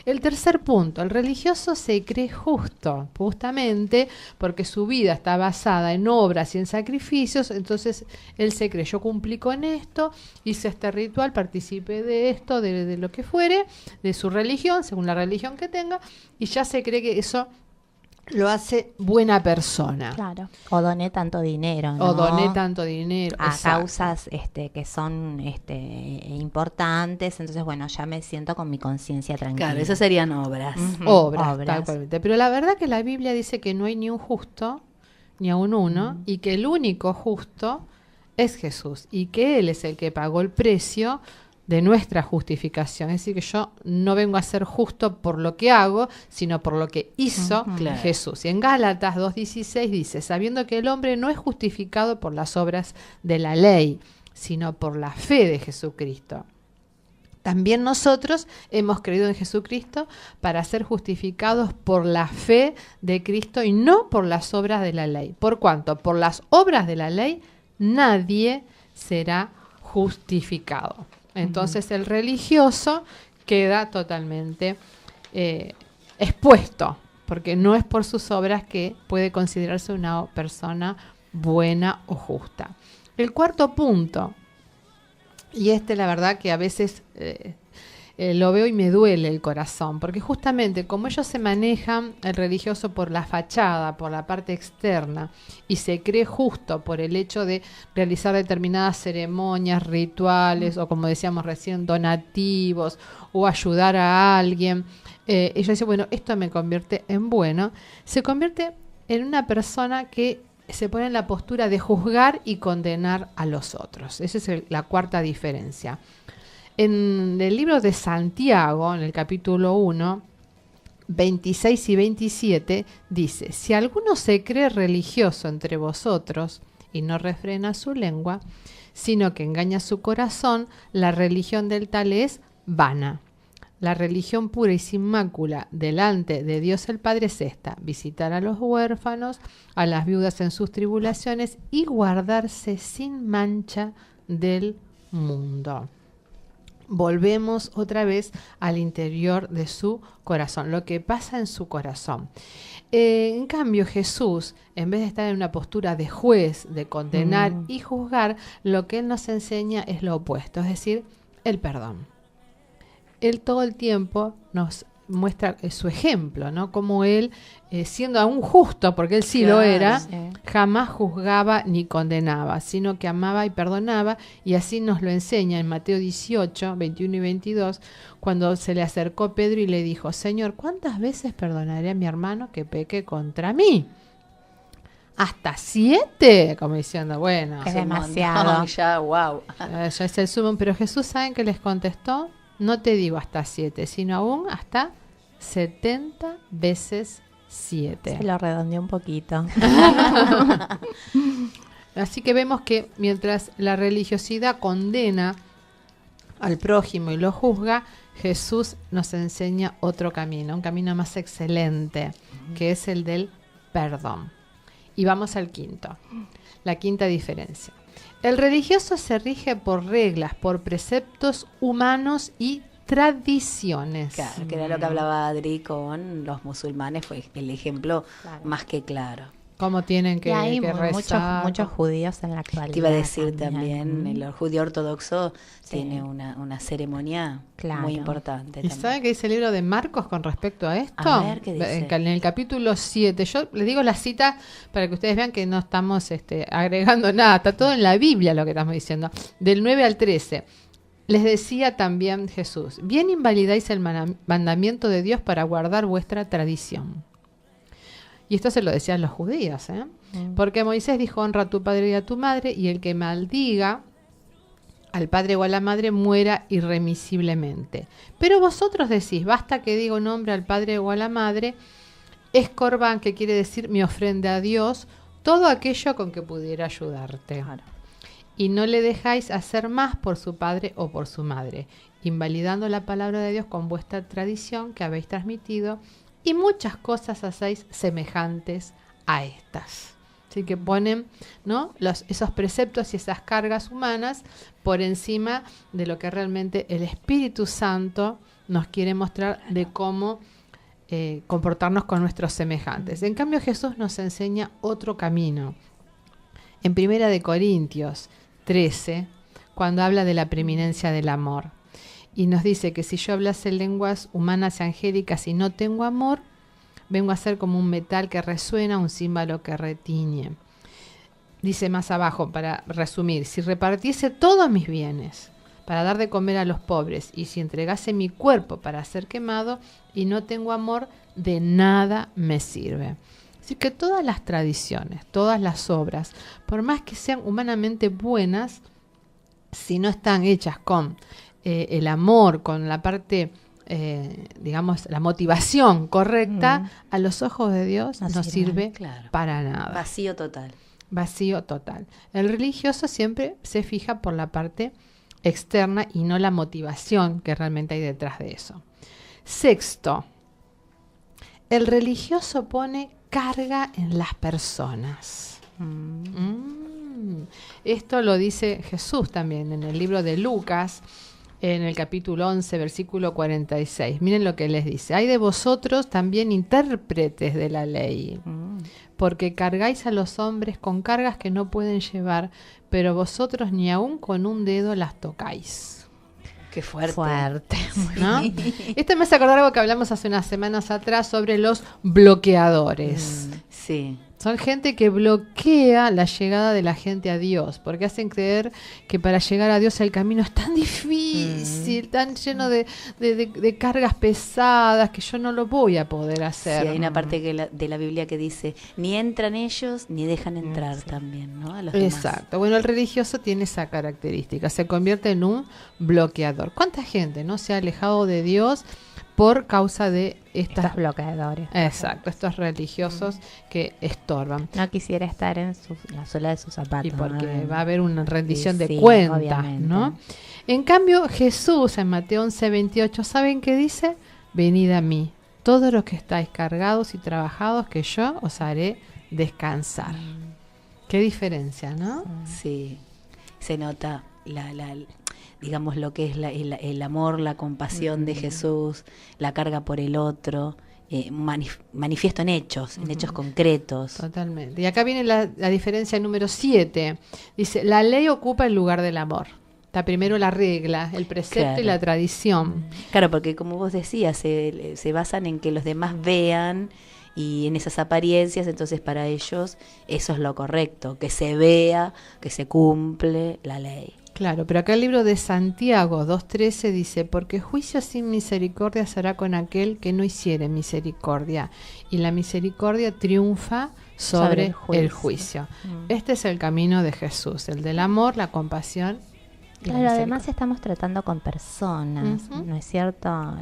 El tercer punto: el religioso se cree justo, justamente porque su vida está basada en obras y en sacrificios. Entonces él se cree: yo cumplí con esto, hice este ritual, participé de esto, de lo que fuere, de su religión, según la religión que tenga, y ya se cree que eso lo hace buena persona. Claro. O doné tanto dinero, ¿no? O doné tanto dinero. A exacto. causas que son importantes. Entonces, bueno, ya me siento con mi conciencia tranquila. Claro, esas serían obras. Obras. Tal cualmente. Pero la verdad que la Biblia dice que no hay ni un justo, ni aun uno, y que el único justo es Jesús, y que Él es el que pagó el precio de nuestra justificación. Es decir, que yo no vengo a ser justo por lo que hago, sino por lo que hizo Jesús. Y en Gálatas 2:16 dice: sabiendo que el hombre no es justificado por las obras de la ley, sino por la fe de Jesucristo. También nosotros hemos creído en Jesucristo para ser justificados por la fe de Cristo y no por las obras de la ley. ¿Por cuánto? Por las obras de la ley nadie será justificado. Entonces el religioso queda totalmente expuesto, porque no es por sus obras que puede considerarse una persona buena o justa. El cuarto punto, y la verdad que a veces lo veo y me duele el corazón, porque justamente como ellos se manejan, el religioso, por la fachada, por la parte externa, y se cree justo por el hecho de realizar determinadas ceremonias, rituales, o como decíamos recién, donativos, o ayudar a alguien, ellos dicen: bueno, esto me convierte en bueno. Se convierte en una persona que se pone en la postura de juzgar y condenar a los otros. Esa es la cuarta diferencia. En el libro de Santiago, en el capítulo 1, 26 y 27, dice: si alguno se cree religioso entre vosotros y no refrena su lengua, sino que engaña su corazón, la religión del tal es vana. La religión pura y sin mácula delante de Dios el Padre es esta: visitar a los huérfanos, a las viudas en sus tribulaciones, y guardarse sin mancha del mundo. volvemos otra vez al interior de su corazón, lo que pasa en su corazón. En cambio, Jesús, en vez de estar en una postura de juez, de condenar y juzgar, lo que Él nos enseña es lo opuesto, es decir, el perdón. Él todo el tiempo nos muestra su ejemplo, ¿no? Como Él, siendo aún justo, porque Él sí lo era, jamás juzgaba ni condenaba, sino que amaba y perdonaba, y así nos lo enseña en Mateo 18, 21 y 22, cuando se le acercó Pedro y le dijo: Señor, ¿cuántas veces perdonaré a mi hermano que peque contra mí? ¿Hasta 7? Como diciendo, bueno, es demasiado. Ya, wow. Ya es el sumo. Pero Jesús, ¿saben qué les contestó? No te digo hasta 7, sino aún hasta 70 veces 7. Se lo redondeé un poquito. Así que vemos que mientras la religiosidad condena al prójimo y lo juzga, Jesús nos enseña otro camino, un camino más excelente, que es el del perdón. Y vamos al quinto, la quinta diferencia. El religioso se rige por reglas, por preceptos humanos y tradiciones. Claro, que era lo que hablaba Adri con los musulmanes, fue el ejemplo más que claro. Cómo tienen que, y hay que rezar. muchos judíos en la actualidad. Te iba a decir también, el judío ortodoxo tiene una ceremonia muy importante. ¿Y sabe qué dice el libro de Marcos con respecto a esto? A ver, ¿qué dice? En el capítulo 7, yo les digo la cita para que ustedes vean que no estamos agregando nada, está todo en la Biblia lo que estamos diciendo, del 9 al 13. Les decía también Jesús: bien invalidáis el mandamiento de Dios para guardar vuestra tradición. Y esto se lo decían los judíos, ¿eh? Porque Moisés dijo: honra a tu padre y a tu madre, y el que maldiga al padre o a la madre muera irremisiblemente. Pero vosotros decís: basta que diga un hombre al padre o a la madre, es corbán, que quiere decir mi ofrenda a Dios, todo aquello con que pudiera ayudarte. Claro. Y no le dejáis hacer más por su padre o por su madre, invalidando la palabra de Dios con vuestra tradición que habéis transmitido, y muchas cosas hacéis semejantes a estas. Así que ponen, ¿no?, esos preceptos y esas cargas humanas por encima de lo que realmente el Espíritu Santo nos quiere mostrar de cómo comportarnos con nuestros semejantes. En cambio, Jesús nos enseña otro camino. En 1 Corintios 13, cuando habla de la preeminencia del amor, y nos dice que si yo hablase lenguas humanas y angélicas y no tengo amor, vengo a ser como un metal que resuena, un címbalo que retiñe. Dice más abajo, para resumir: si repartiese todos mis bienes para dar de comer a los pobres, y si entregase mi cuerpo para ser quemado y no tengo amor, de nada me sirve. Así que todas las tradiciones, todas las obras, por más que sean humanamente buenas, si no están hechas con el amor, con la parte, digamos, la motivación correcta, a los ojos de Dios no sirve para nada. Vacío total. Vacío total. El religioso siempre se fija por la parte externa y no la motivación que realmente hay detrás de eso. Sexto, el religioso pone carga en las personas. Esto lo dice Jesús también en el libro de Lucas, en el capítulo 11, versículo 46. Miren lo que les dice: hay de vosotros también intérpretes de la ley, porque cargáis a los hombres con cargas que no pueden llevar, pero vosotros ni aun con un dedo las tocáis. Qué fuerte. ¿No? Esto me hace acordar algo que hablamos hace unas semanas atrás sobre los bloqueadores. Sí. Son gente que bloquea la llegada de la gente a Dios, porque hacen creer que para llegar a Dios el camino es tan difícil, tan lleno de cargas pesadas, que yo no lo voy a poder hacer. Sí, hay una parte de la Biblia que dice: ni entran ellos, ni dejan entrar también, ¿no?, a los demás. Exacto. Bueno, el religioso tiene esa característica, se convierte en un bloqueador. ¿Cuánta gente no se ha alejado de Dios por causa de estos bloqueadores? Exacto, estos religiosos que estorban. No quisiera estar en la suela de sus zapatos. Y porque va a haber una rendición de cuentas, ¿no? En cambio, Jesús en Mateo 11, 28, ¿saben qué dice? Venid a mí, todos los que estáis cargados y trabajados, que yo os haré descansar. Qué diferencia, ¿no? Sí, se nota digamos, lo que es el amor, la compasión de Jesús, la carga por el otro, manifiesto en hechos concretos. Totalmente. Y acá viene la diferencia número 7. Dice, la ley ocupa el lugar del amor. Está primero la regla, el precepto y la tradición. Claro, porque como vos decías, se basan en que los demás vean y en esas apariencias, entonces para ellos eso es lo correcto, que se vea, que se cumple la ley. Claro, pero acá el libro de Santiago 2:13 dice, porque juicio sin misericordia será con aquel que no hiciere misericordia, y la misericordia triunfa sobre el juicio. Este es el camino de Jesús, el del amor, la compasión. Claro, además estamos tratando con personas, ¿no es cierto?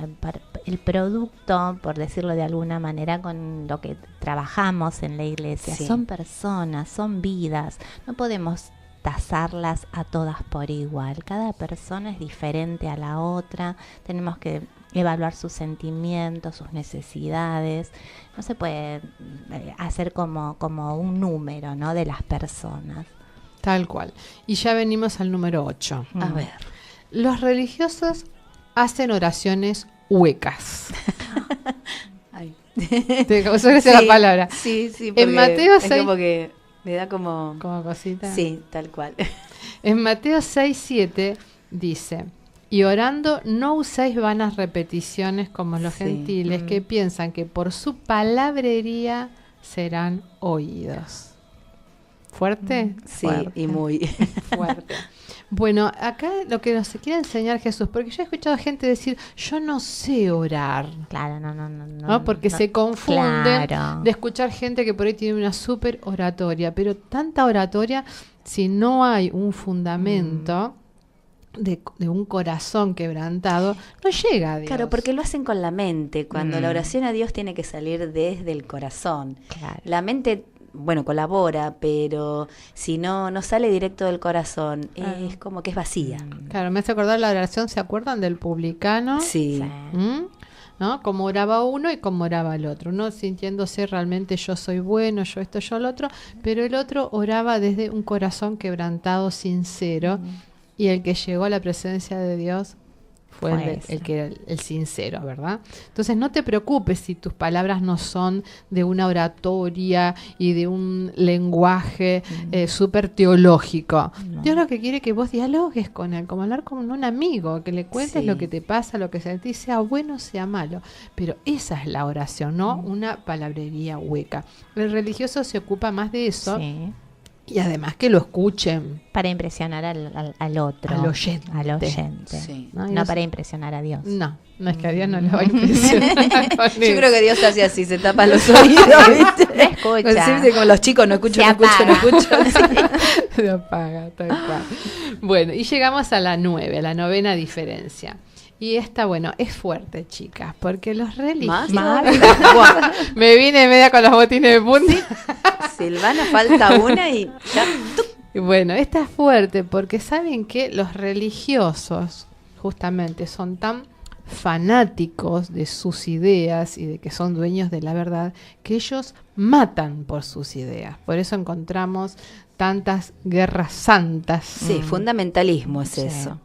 El producto, por decirlo de alguna manera, con lo que trabajamos en la iglesia, son personas, son vidas. No podemos tasarlas a todas por igual. Cada persona es diferente a la otra. Tenemos que evaluar sus sentimientos, sus necesidades. No se puede hacer como un número, ¿no?, de las personas. Tal cual. Y ya venimos al número 8. A ver. Los religiosos hacen oraciones huecas. Ay. ¿Te causó gracia la palabra? Sí, En Mateo 6, es como que me da como cosita. Sí, tal cual. En Mateo 6:7 dice, y orando no uséis vanas repeticiones como los gentiles que piensan que por su palabrería serán oídos. ¿Fuerte? Sí, Fuerte. y muy fuerte. Bueno, acá lo que nos quiere enseñar Jesús, porque yo he escuchado gente decir, yo no sé orar. Claro, ¿no? Porque se confunden de escuchar gente que por ahí tiene una súper oratoria, pero tanta oratoria, si no hay un fundamento de un corazón quebrantado, no llega a Dios. Claro, porque lo hacen con la mente, cuando la oración a Dios tiene que salir desde el corazón. Claro. La mente, bueno, colabora, pero si no sale directo del corazón, es como que es vacía. Claro, me hace acordar la oración, ¿se acuerdan del publicano? Sí. ¿No? Cómo oraba uno y cómo oraba el otro, no sintiéndose realmente yo soy bueno, yo esto, yo lo otro, pero el otro oraba desde un corazón quebrantado, sincero, y el que llegó a la presencia de Dios fue el que era el sincero, ¿verdad? Entonces no te preocupes si tus palabras no son de una oratoria y de un lenguaje súper teológico. Dios lo que quiere es que vos dialogues con él, como hablar con un amigo, que le cuentes lo que te pasa, lo que sentís, sea bueno, sea malo. Pero esa es la oración, no una palabrería hueca. El religioso se ocupa más de eso. Sí. Y además que lo escuchen. Para impresionar al otro. Al oyente. Al oyente. Sí. No para impresionar a Dios. No es que a Dios no le va a impresionar. Yo creo que Dios hace así, se tapa los oídos, ¿viste? No escucha. Sí, como los chicos, no escucho. Se apaga, tal cual. Bueno, y llegamos a la 9, a la novena diferencia. Y esta, bueno, es fuerte, chicas, porque los religiosos... Me vine media con los botines de punta. Silvana, falta una y ya. Y bueno, esta es fuerte porque saben que los religiosos justamente son tan fanáticos de sus ideas y de que son dueños de la verdad que ellos matan por sus ideas. Por eso encontramos tantas guerras santas. Sí, fundamentalismo es eso.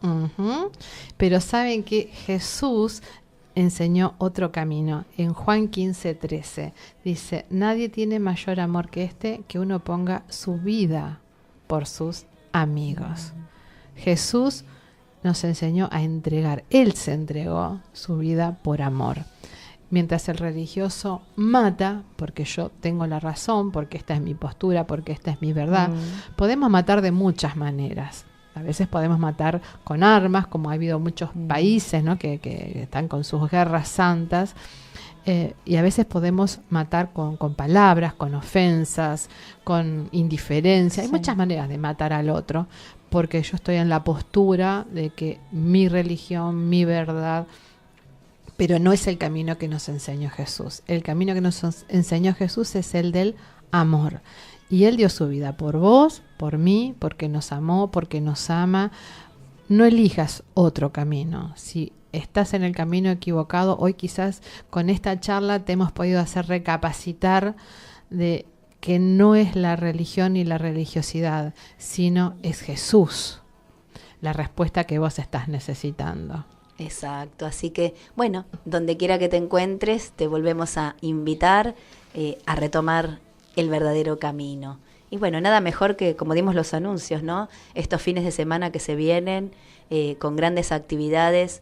Pero saben que Jesús enseñó otro camino. En Juan 15:13 dice, nadie tiene mayor amor que este, que uno ponga su vida por sus amigos. Jesús nos enseñó a entregar. Él se entregó su vida por amor. Mientras el religioso mata, porque yo tengo la razón, porque esta es mi postura, porque esta es mi verdad. Podemos matar de muchas maneras. A veces podemos matar con armas, como ha habido muchos países, ¿no?, que están con sus guerras santas. Y a veces podemos matar con palabras, con ofensas, con indiferencia. Hay muchas maneras de matar al otro, porque yo estoy en la postura de que mi religión, mi verdad, pero no es el camino que nos enseñó Jesús. El camino que nos enseñó Jesús es el del amor. Y Él dio su vida por vos, por mí, porque nos amó, porque nos ama. No elijas otro camino. Si estás en el camino equivocado, hoy quizás con esta charla te hemos podido hacer recapacitar de que no es la religión y la religiosidad, sino es Jesús. la respuesta que vos estás necesitando. Exacto, así que bueno, donde quiera que te encuentres, te volvemos a invitar a retomar el verdadero camino. Y bueno, nada mejor que, como dimos los anuncios, ¿no? Estos fines de semana que se vienen con grandes actividades,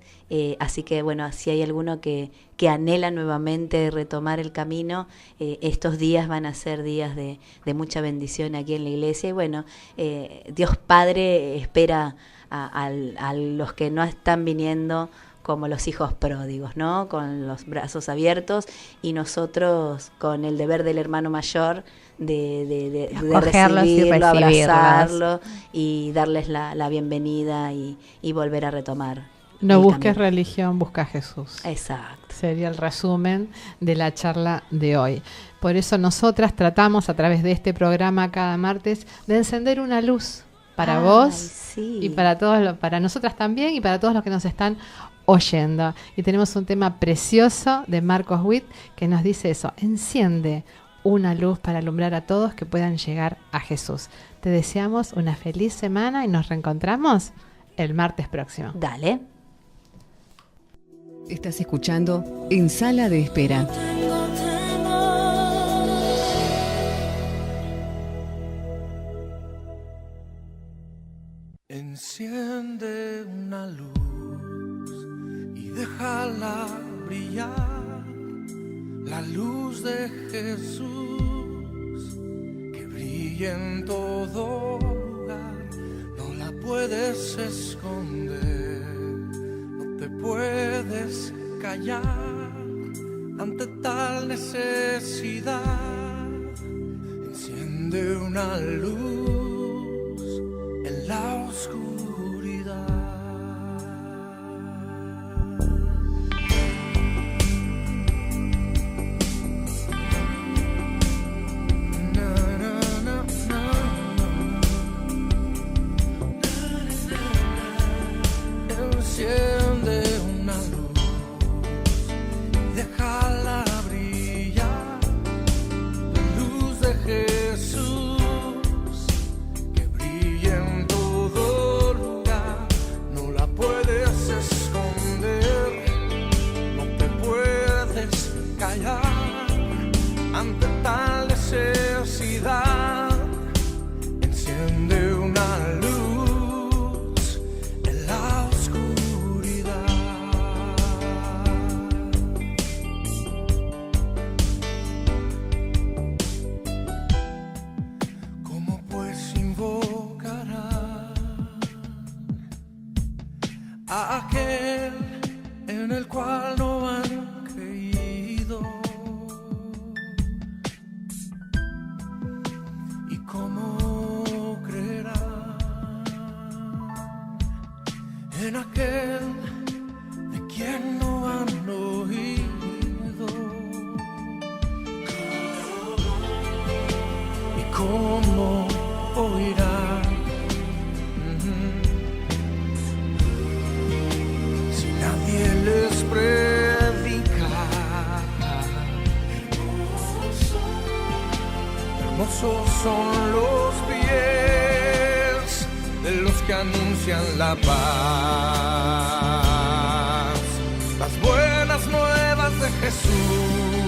así que bueno, si hay alguno que anhela nuevamente retomar el camino, estos días van a ser días de mucha bendición aquí en la iglesia. Y bueno, Dios Padre espera a los que no están viniendo como los hijos pródigos, ¿no? Con los brazos abiertos, y nosotros con el deber del hermano mayor de recibirlo, abrazarlo y darles la bienvenida y volver a retomar. No busques religión, busca a Jesús. Exacto. Sería el resumen de la charla de hoy. Por eso nosotras tratamos a través de este programa cada martes de encender una luz para vos, sí, y para todos, para nosotras también, y para todos los que nos están oyendo. Y tenemos un tema precioso de Marcos Witt que nos dice eso: enciende una luz para alumbrar a todos que puedan llegar a Jesús. Te deseamos una feliz semana y nos reencontramos el martes próximo. Dale. Estás escuchando En Sala de Espera. Enciende una luz y déjala brillar, la luz de Jesús que brilla en todo lugar. No la puedes esconder, no te puedes callar ante tal necesidad. Enciende una luz en la oscuridad. Na, na, na, na, na. Enciende una luz y déjala brillar, la luz de Jesús que brilla en todo lugar. No la puedes esconder, no te puedes callar ante tal necesidad. Enciende una luz en la oscuridad. ¿Cómo pues invocará a aquel en el cual no han creído? ¿Y cómo creerán en aquel de quien no han oído? ¿Y cómo oirán si nadie les predica? Hermosos son los pies de los que anuncian la paz, las buenas nuevas de Jesús.